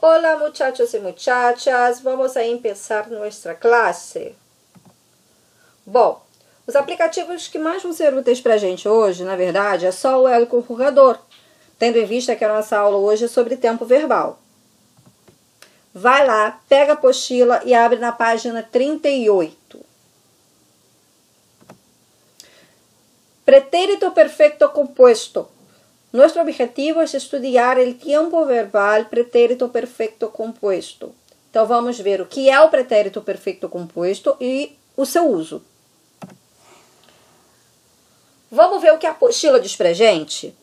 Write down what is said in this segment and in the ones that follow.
Hola muchachos y muchachas, vamos a empezar nuestra classe. Bom, os aplicativos que mais vão ser úteis para a gente hoje, na verdade, é só o El Conjugador, tendo em vista que a nossa aula hoje é sobre tempo verbal. Vai lá, pega a apostila e abre na página 38. Pretérito perfecto compuesto. Nuestro objetivo é estudar o tempo verbal pretérito perfecto compuesto. Então, vamos ver o que é o pretérito perfecto compuesto e o seu uso. Vamos ver o que a apostila diz pra gente?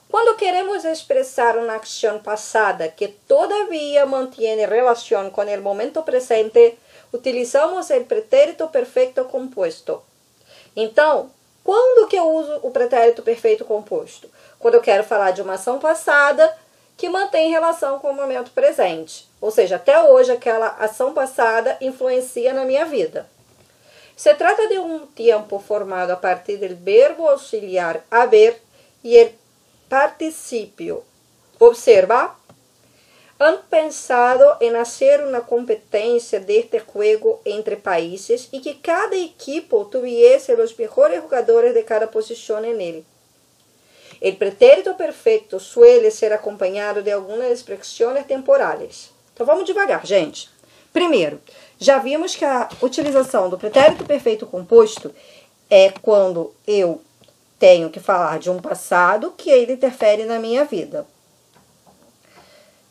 Quando queremos expressar uma ação passada que todavia mantém relação com o momento presente, utilizamos o pretérito perfecto compuesto. Então, quando que eu uso o pretérito perfeito composto? Quando eu quero falar de uma ação passada que mantém relação com o momento presente. Ou seja, até hoje aquela ação passada influencia na minha vida. Se trata de um tempo formado a partir do verbo auxiliar haber e o participio. Observa. Han pensado em hacer uma competência deste jogo entre países e que cada equipo tuviese os melhores jogadores de cada posição en ele. O pretérito perfeito suele ser acompanhado de algumas expressões temporales. Então vamos devagar, gente. Primeiro, já vimos que a utilização do pretérito perfeito composto é quando eu tenho que falar de um passado que ele interfere na minha vida.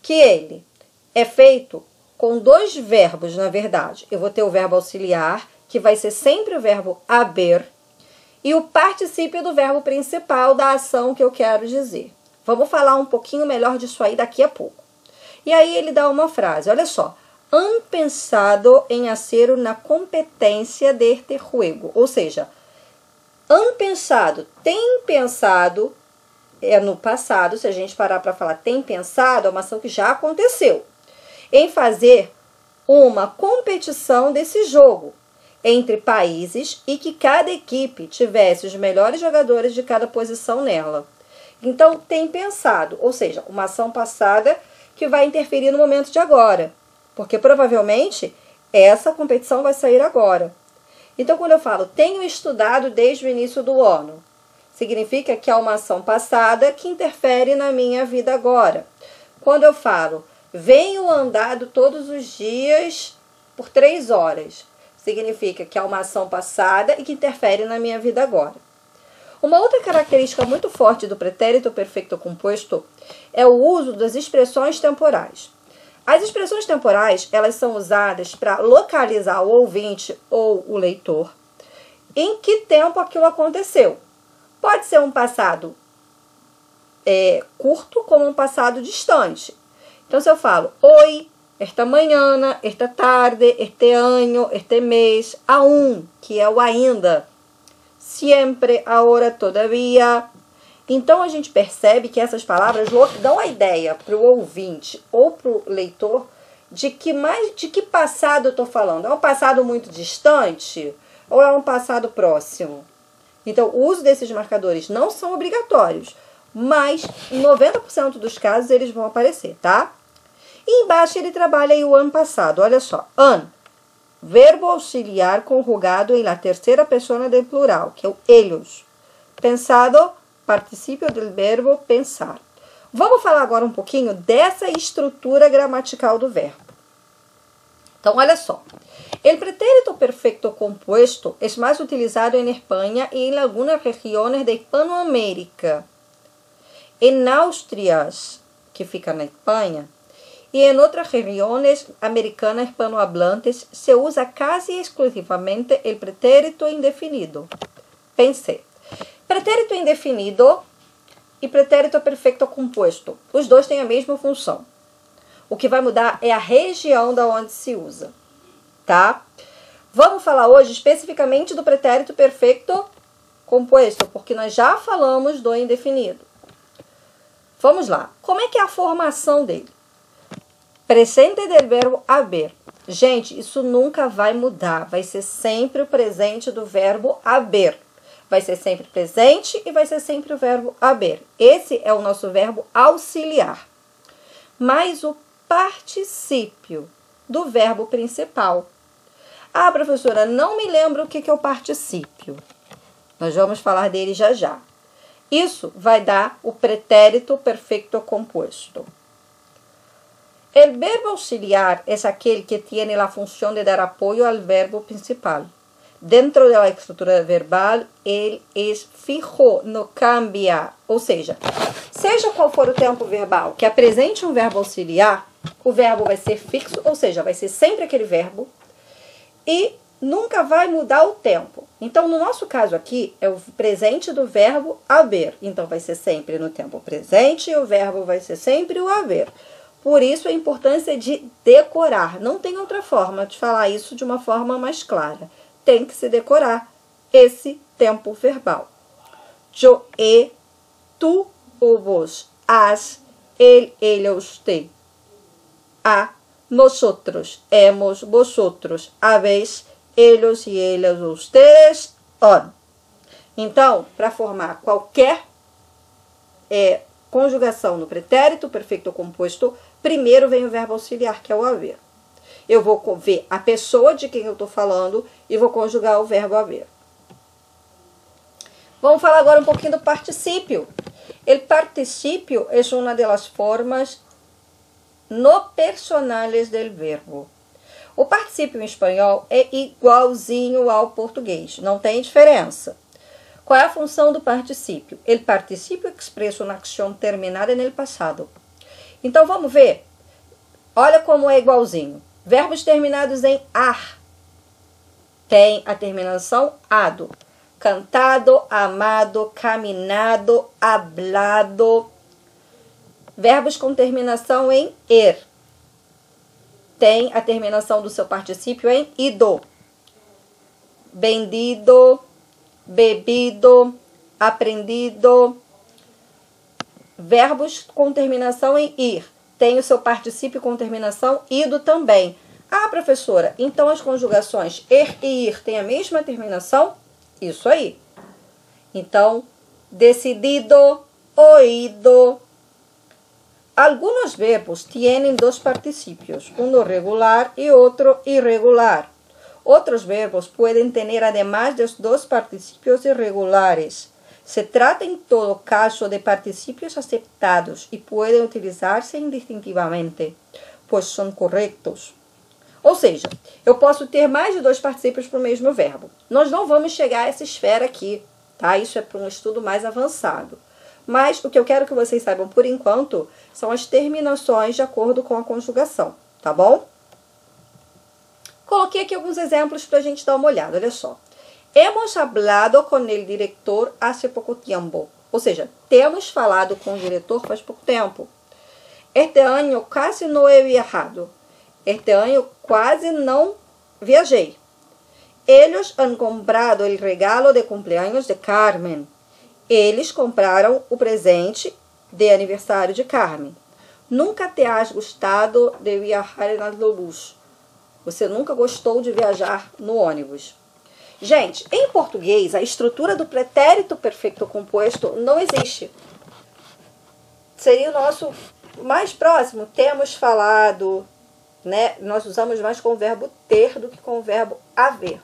Que ele é feito com dois verbos, na verdade. Eu vou ter o verbo auxiliar, que vai ser sempre o verbo haber, e o particípio do verbo principal da ação que eu quero dizer. Vamos falar um pouquinho melhor disso aí daqui a pouco. E aí ele dá uma frase, olha só. Han pensado em hacer una competência deste juego. Ou seja, han pensado, tem pensado, é no passado, se a gente parar para falar tem pensado, é uma ação que já aconteceu, em fazer uma competição desse jogo entre países e que cada equipe tivesse os melhores jogadores de cada posição nela. Então, tem pensado, ou seja, uma ação passada que vai interferir no momento de agora, porque provavelmente essa competição vai sair agora. Então, quando eu falo tenho estudado desde o início do ano, significa que é uma ação passada que interfere na minha vida agora. Quando eu falo venho andado todos os dias por 3 horas, significa que é uma ação passada e que interfere na minha vida agora. Uma outra característica muito forte do pretérito perfeito composto é o uso das expressões temporais. As expressões temporais, elas são usadas para localizar o ouvinte ou o leitor em que tempo aquilo aconteceu. Pode ser um passado curto como um passado distante. Então, se eu falo, hoy, esta manhã, esta tarde, este ano, este mês, aún, que é o ainda, siempre, ahora, todavia. Então, a gente percebe que essas palavras dão a ideia para o ouvinte ou para o leitor de que passado eu estou falando. É um passado muito distante ou é um passado próximo? Então, o uso desses marcadores não são obrigatórios, mas em 90% dos casos eles vão aparecer, tá? E embaixo ele trabalha aí o ano passado, olha só. Han, verbo auxiliar conjugado em la terceira pessoa do plural, que é o ellos. Pensado, participio del verbo pensar. Vamos falar agora um pouquinho dessa estrutura gramatical do verbo. Então, olha só. El pretérito perfecto compuesto es más utilizado en España y en algunas regiones de Hispanoamérica. En Asturias, que fica na Espanha, y en otras regiones americanas hispanohablantes se usa casi exclusivamente el pretérito indefinido. Pensé. Pretérito indefinido e pretérito perfeito composto. Os dois têm a mesma função. O que vai mudar é a região da onde se usa. Tá? Vamos falar hoje especificamente do pretérito perfeito composto, porque nós já falamos do indefinido. Vamos lá. Como é que é a formação dele? Presente del verbo haber. Gente, isso nunca vai mudar. Vai ser sempre o presente do verbo haber. Vai ser sempre presente e vai ser sempre o verbo haber. Esse é o nosso verbo auxiliar. Mas o particípio do verbo principal. Ah, professora, não me lembro o que é o particípio. Nós vamos falar dele já já. Isso vai dar o pretérito perfeito compuesto. El verbo auxiliar es aquel que tiene la función de dar apoyo al verbo principal. Dentro de la estrutura verbal, ele es fijo, não cambia. Ou seja qual for o tempo verbal que apresente um verbo auxiliar, o verbo vai ser fixo, ou seja, vai ser sempre aquele verbo e nunca vai mudar o tempo. Então, no nosso caso aqui, é o presente do verbo haver. Então, vai ser sempre no tempo presente e o verbo vai ser sempre o haver. Por isso, a importância de decorar. Não tem outra forma de falar isso de uma forma mais clara. Tem que se decorar esse tempo verbal. Yo, tu, o vos, as, ele, usted. A, nosotros, hemos, vosotros, habéis, ellos e elas, ustedes, on. Então, para formar qualquer conjugação no pretérito perfeito composto, primeiro vem o verbo auxiliar, que é o haver. Eu vou ver a pessoa de quem eu estou falando e vou conjugar o verbo haver. Vamos falar agora um pouquinho do particípio. El participio es una de las formas no personales del verbo. O particípio em espanhol é igualzinho ao português, não tem diferença. Qual é a função do particípio? El participio expresa uma acción terminada en el pasado. Então, vamos ver? Olha como é igualzinho. Verbos terminados em ar tem a terminação ado. Cantado, amado, caminado, hablado. Verbos com terminação em er tem a terminação do seu particípio em ido. Vendido, bebido, aprendido. Verbos com terminação em ir tem o seu particípio com terminação ido também. Ah, professora, então as conjugações er e ir têm a mesma terminação? Isso aí. Então, decidido, oído. Algunos verbos tienen dos participios, uno regular y otro irregular. Otros verbos pueden tener además de dos participios irregulares. Se trata en todo caso de participios aceptados y pueden utilizarse indistintivamente, pues son correctos. Ou seja, eu posso ter mais de dois particípios para o mesmo verbo. Nós não vamos chegar a essa esfera aqui, tá? Isso é para um estudo mais avançado. Mas o que eu quero que vocês saibam por enquanto são as terminações de acordo com a conjugação, tá bom? Coloquei aqui alguns exemplos para a gente dar uma olhada, olha só. Hemos hablado con el director hace poco tiempo. Ou seja, temos falado com o diretor faz pouco tempo. Este año casi no he viajado. Este ano quase não viajei. Eles han comprado el regalo de cumpleaños de Carmen. Eles compraram o presente de aniversário de Carmen. Nunca te has gostado de viajar en autobús. Você nunca gostou de viajar no ônibus. Gente, em português, a estrutura do pretérito perfeito composto não existe. Seria o nosso mais próximo. Temos falado, né? Nós usamos mais com o verbo ter do que com o verbo haver.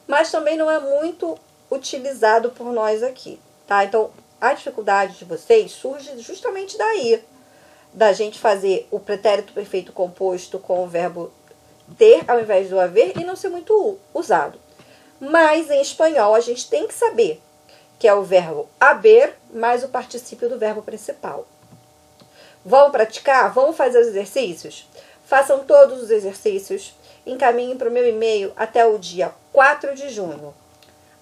Mas também não é muito utilizado por nós aqui, tá? Então, a dificuldade de vocês surge justamente daí, da gente fazer o pretérito perfeito composto com o verbo ter ao invés do haver e não ser muito usado. Mas em espanhol a gente tem que saber que é o verbo haver mais o particípio do verbo principal. Vamos praticar? Vamos fazer os exercícios? Façam todos os exercícios. Encaminhem para o meu e-mail até o dia 4 de junho.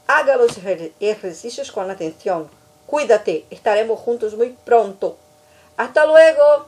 Haga los ejercicios con atención. Cuídate, estaremos juntos muy pronto. Hasta luego.